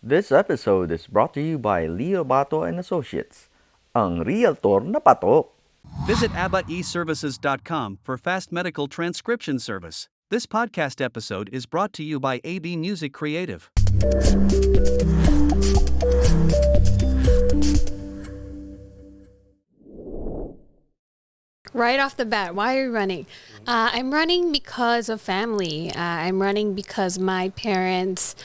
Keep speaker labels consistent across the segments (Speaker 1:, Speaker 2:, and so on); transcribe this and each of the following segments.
Speaker 1: This episode is brought to you by Leo Bato and Associates, ang realtor na patok.
Speaker 2: Visit abaeservices.com for fast medical transcription service. This podcast episode is brought to you by AB Music Creative.
Speaker 3: Right off the bat, why are you running? I'm running because of family. I'm running because my parents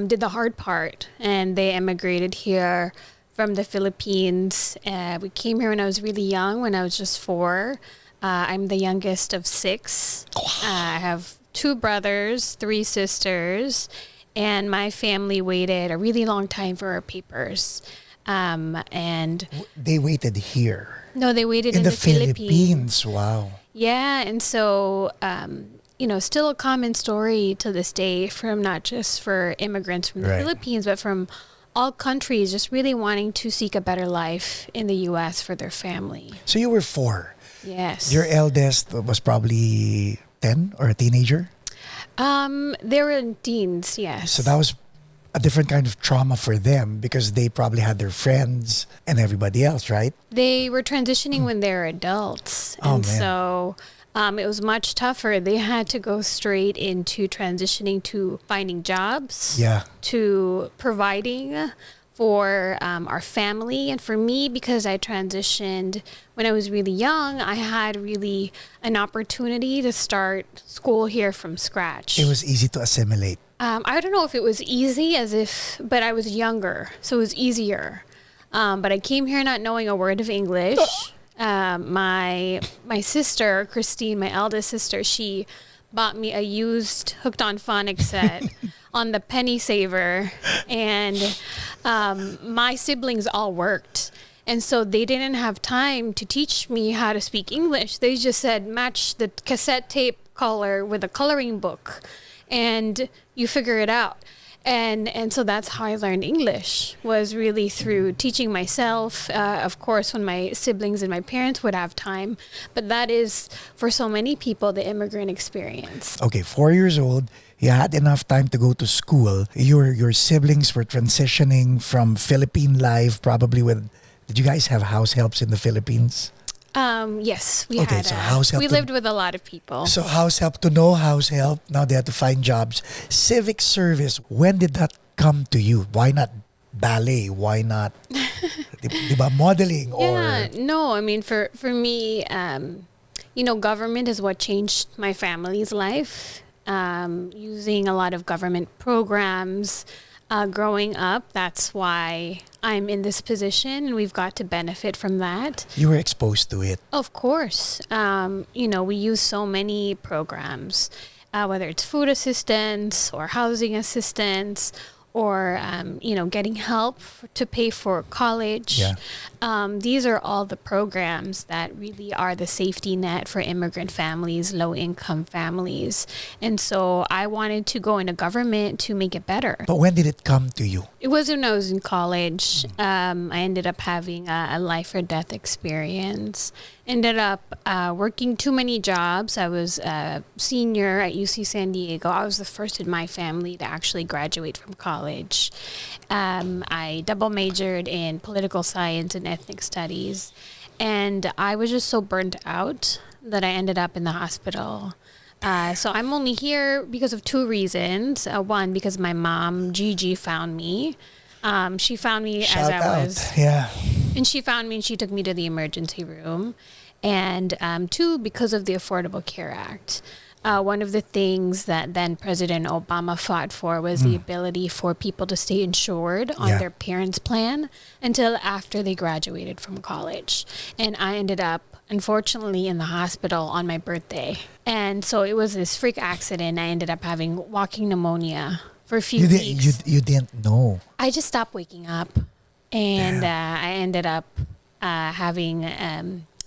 Speaker 3: did the hard part and they immigrated here from the Philippines. We came here when I was really young, when I was just 4. I'm the youngest of 6. I have 2 brothers, 3 sisters, and my family waited a really long time for our papers. And
Speaker 4: They waited here.
Speaker 3: no, they waited in
Speaker 4: the
Speaker 3: the Philippines.
Speaker 4: Wow.
Speaker 3: Yeah, and so still a common story to this day from not just for immigrants from the
Speaker 4: Right.
Speaker 3: Philippines, but from all countries, just really wanting to seek a better life in the U.S. for their family.
Speaker 4: So you were 4.
Speaker 3: Yes.
Speaker 4: Your eldest was probably 10 or a teenager.
Speaker 3: They were in teens. Yes.
Speaker 4: So that was a different kind of trauma for them because they probably had their friends and everybody else, right?
Speaker 3: They were transitioning when they were adults.
Speaker 4: Oh,
Speaker 3: And
Speaker 4: man.
Speaker 3: so it was much tougher. They had to go straight into transitioning to finding jobs,
Speaker 4: Yeah.
Speaker 3: to providing for our family. And for me, because I transitioned when I was really young, I had really an opportunity to start school here from scratch.
Speaker 4: It was easy to assimilate.
Speaker 3: I don't know if it was easy, but I was younger, so it was easier. But I came here not knowing a word of English. My sister, Christine, my eldest sister, she bought me a used Hooked on Phonics set on the penny saver, and my siblings all worked. And so they didn't have time to teach me how to speak English. They just said, match the cassette tape color with a coloring book and you figure it out. And so that's how I learned English, was really through teaching myself, of course, when my siblings and my parents would have time. But that is, for so many people, the immigrant experience.
Speaker 4: Okay, 4 years old. You had enough time to go to school. Your siblings were transitioning from Philippine life, probably with. Did you guys have house helps in the Philippines?
Speaker 3: Yes, we
Speaker 4: Okay,
Speaker 3: had.
Speaker 4: so house help
Speaker 3: we
Speaker 4: to-
Speaker 3: lived with a lot of people.
Speaker 4: So house help to no house help. Now they had to find jobs. Civic service. When did that come to you? Why not ballet? Why not diba, modeling
Speaker 3: Yeah,
Speaker 4: or
Speaker 3: no, I mean, for me, government is what changed my family's life. Using a lot of government programs growing up, that's why I'm in this position, and we've got to benefit from that.
Speaker 4: you were exposed to it?
Speaker 3: Of course. We use so many programs, whether it's food assistance or housing assistance or, getting help to pay for college.
Speaker 4: Yeah.
Speaker 3: These are all the programs that really are the safety net for immigrant families, low-income families. And so I wanted to go into government to make it better.
Speaker 4: But when did it come to you?
Speaker 3: It was when I was in college. I ended up having a life or death experience. Ended up working too many jobs. I was a senior at UC San Diego. I was the first in my family to actually graduate from college. I double majored in political science and ethnic studies. And I was just so burnt out that I ended up in the hospital. So I'm only here because of 2 reasons. One, because my mom, Gigi, found me. She found me
Speaker 4: Shout
Speaker 3: as I
Speaker 4: out.
Speaker 3: was,
Speaker 4: Yeah.
Speaker 3: and she found me and she took me to the emergency room. And 2, because of the Affordable Care Act. One of the things that then President Obama fought for was the ability for people to stay insured on
Speaker 4: Yeah.
Speaker 3: their parents' plan until after they graduated from college. And I ended up, unfortunately, in the hospital on my birthday. And so it was this freak accident. I ended up having walking pneumonia for a few
Speaker 4: You,
Speaker 3: weeks.
Speaker 4: you didn't know.
Speaker 3: I just stopped waking up, and I ended up having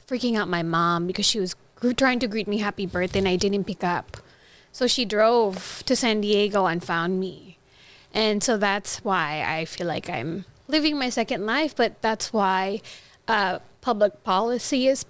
Speaker 3: freaking out my mom because she was trying to greet me happy birthday and I didn't pick up. So she drove to San Diego and found me. And so that's why I feel like I'm living my second life, but that's why public policy is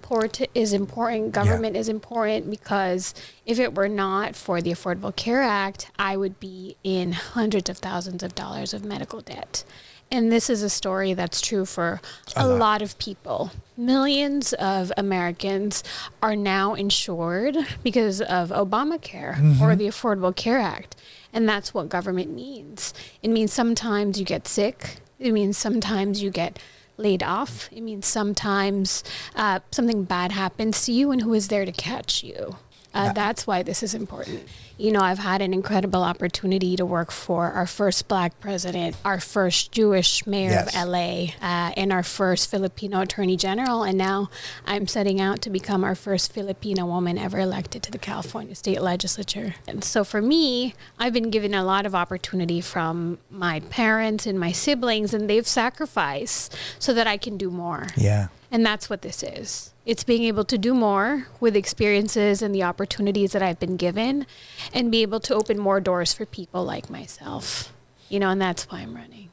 Speaker 3: important, government is important, because if it were not for the Affordable Care Act, I would be in hundreds of thousands of dollars of medical debt. And this is a story that's true for a lot of people. Millions of Americans are now insured because of Obamacare or the Affordable Care Act. And that's what government means. It means sometimes you get sick. It means sometimes you get laid off. It means sometimes something bad happens to you, and who is there to catch you? That's why this is important. You know, I've had an incredible opportunity to work for our first Black president, our first Jewish mayor of LA, and our first Filipino attorney general. And now I'm setting out to become our first Filipino woman ever elected to the California state legislature. And so for me, I've been given a lot of opportunity from my parents and my siblings, and they've sacrificed so that I can do more.
Speaker 4: Yeah.
Speaker 3: And that's what this is. It's being able to do more with experiences and the opportunities that I've been given, and be able to open more doors for people like myself. You know, and that's why I'm running.